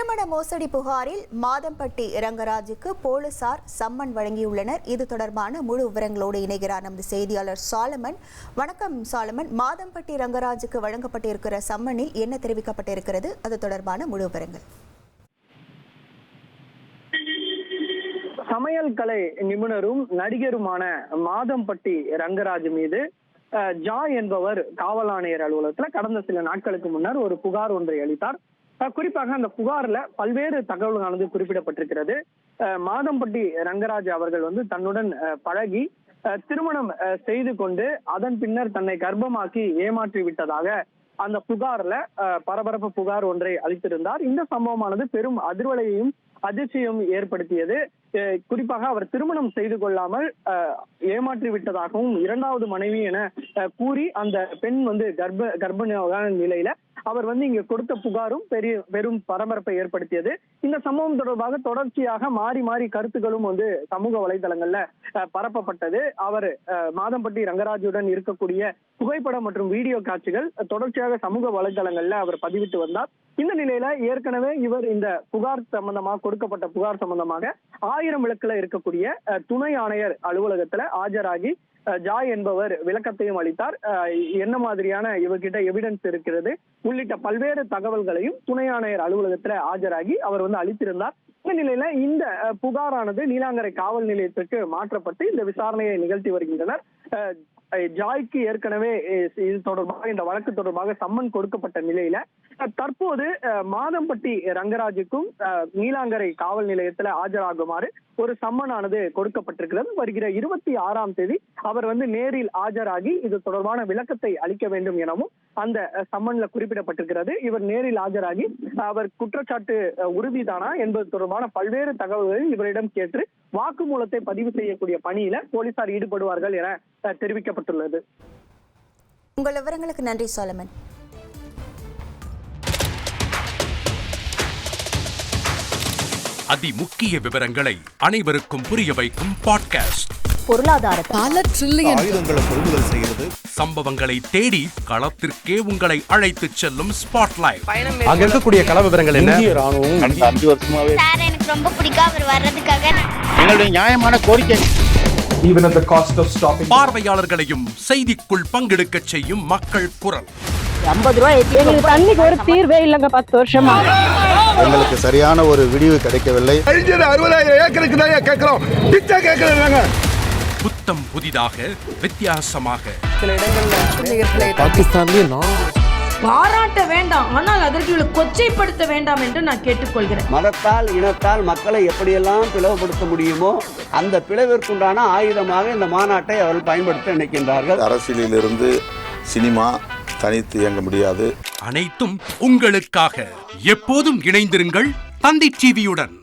திருமண மோசடி புகாரில் மாதம்பட்டி ரங்கராஜுக்கு போலீசார் சம்மன் வழங்கியுள்ளனர். இது தொடர்பான முழு விவரங்களோடு இணைகிறார் நமது செய்தியாளர் சாலமன். வணக்கம் சாலமன். மாதம்பட்டி ரங்கராஜுக்கு வழங்கப்பட்டிருக்கிற சம்மனில் என்ன தெரிவிக்கப்பட்டிருக்கிறது, அது தொடர்பான முழு விவரங்கள்? சமையல் கலை நிபுணரும் நடிகருமான மாதம்பட்டி ரங்கராஜ் மீது ஜாய் என்பவர் காவல் ஆணையர் அலுவலகத்தில் கடந்த சில நாட்களுக்கு முன்னர் ஒரு புகார் ஒன்றை அளித்தார். குறிப்பாக அந்த புகார்ல பல்வேறு தகவல்களானது குறிப்பிடப்பட்டிருக்கிறது. மாதம்பட்டி ரங்கராஜ் அவர்கள் தன்னுடன் பழகி திருமணம் செய்து கொண்டு அதன் பின்னர் தன்னை கர்ப்பமாக்கி ஏமாற்றி விட்டதாக அந்த புகார்ல பரபரப்பு புகார் ஒன்றை அளித்திருந்தார். இந்த சம்பவமானது பெரும் அதிர்வலையையும் அதிர்ச்சியும் ஏற்படுத்தியது. குறிப்பாக அவர் திருமணம் செய்து கொள்ளாமல் ஏமாற்றி விட்டதாகவும் இரண்டாவது மனைவி என கூறி அந்த பெண் கர்ப்பிணியான நிலையில அவர் இங்க கொடுத்த புகாரும் பெரும் பரபரப்பை ஏற்படுத்தியது. இந்த சம்பவம் தொடர்பாக தொடர்ச்சியாக மாறி மாறி கருத்துக்களும் சமூக வலைதளங்கள்ல பரப்பப்பட்டது. அவர் மாதம்பட்டி ரங்கராஜுடன் இருக்கக்கூடிய புகைப்படம் மற்றும் வீடியோ காட்சிகள் தொடர்ச்சியாக சமூக வலைதளங்கள்ல அவர் பதிவிட்டு வந்தார். இந்த நிலையில ஏற்கனவே இவர் இந்த புகார் சம்பந்தமாக கொடுக்கப்பட்ட புகார் சம்பந்தமாக 1000 விளக்குல இருக்கக்கூடிய துணை ஆணையர் அலுவலகத்துல ஆஜராகி ஜாய் என்பவர் விளக்கத்தையும் அளித்தார். என்ன மாதிரியான இவர்கிட்ட எவிடன்ஸ் இருக்கிறது உள்ளிட்ட பல்வேறு தகவல்களையும் துணை ஆணையர் அலுவலகத்துல ஆஜராகி அவர் அளித்திருந்தார். இந்த நிலையில இந்த புகாரானது நீலாங்கரை காவல் நிலையத்திற்கு மாற்றப்பட்டு இந்த விசாரணையை நிகழ்த்தி வருகின்றனர். ஜாய்க்கு ஏற்கனவே இது தொடர்பாக இந்த வழக்கு தொடர்பாக சம்மன் கொடுக்கப்பட்ட நிலையில தற்போது மாதம்பட்டி ரங்கராஜுக்கும் நீலாங்கரை காவல் நிலையத்துல ஆஜராகுமாறு ஒரு சம்மனானது கொடுக்கப்பட்டிருக்கிறது. வருகிற 26ஆம் தேதி அவர் நேரில் ஆஜராகி இது தொடர்பான விளக்கத்தை அளிக்க வேண்டும் எனவும் அந்த சம்மன்ல குறிப்பிடப்பட்டிருக்கிறது. இவர் நேரில் ஆஜராகி அவர் குற்றச்சாட்டு உறுதிதானா என்பது தொடர்பான பல்வேறு தகவல்களை இவரிடம் கேட்டு வாக்குமூலத்தை பதிவு செய்யக்கூடிய பணியில போலீசார் ஈடுபடுவார்கள் என தெரிவிக்கப்பட்டுள்ளது. உங்கள் விவரங்களுக்கு நன்றி சாலமன். அதிமுக்கிய விவரங்களை அனைவருக்கும் புரிய வைக்கும் பாட்காஸ்ட். பொருளாதாரத்தை பல ட்ரில்லியன் ஆயுதங்களை கொள்முதல் செய்கிறது. சம்பவங்களை தேடி களத்திற்கே உங்களை அழைத்து செல்லும் ஸ்பாட்லைட். அங்க இருக்கக்கூடிய கள விவரங்கள் என்ன? கடந்த 5 வருஷமாவே சார் எனக்கு ரொம்ப பிடிக்கும் அவர் வர்றதுக்காக. எங்களுடைய நியாயமான கோரிக்கை. Even at the cost of stopping. பார்வையாளர்களையும் செய்திக்குள் பங்கெடுக்க செய்யும் மக்கள் குரல். 50 ரூபாய் எங்களுக்கு தண்ணிக்கு ஒரு தீர்வே இல்லங்க 10 வருஷமா. எங்களுக்கு சரியான ஒரு விடிவு கிடைக்கவில்லை. 60,000 ஏக்கருக்கு தான் கேக்குறோம். பிச்சை கேக்குறாங்க. புத்தம் புதிதாக வித்தியாசமாக சில இடங்கள்ல பாகிஸ்தான்லயே பாராட்ட வேண்டாம், ஆனால் அதற்கு இவளை கொச்சைப்படுத்த வேண்டாம் என்று நான் கேட்டுக்கொள்கிறேன். மதத்தால் இனத்தால் மக்களை எப்படியெல்லாம் பிளவுபடுத்த முடியுமோ அந்த பிளவிற்குண்டான ஆயுதமாக இந்த மாநாட்டை அவர்கள் பயன்படுத்த நினைக்கின்றார்கள். அரசியலிலிருந்து சினிமா தனித்து இயங்க முடியாது. அனைத்தும் உங்களுக்காக. எப்போதும் இணைந்திருங்கள் தந்தி டிவியுடன்.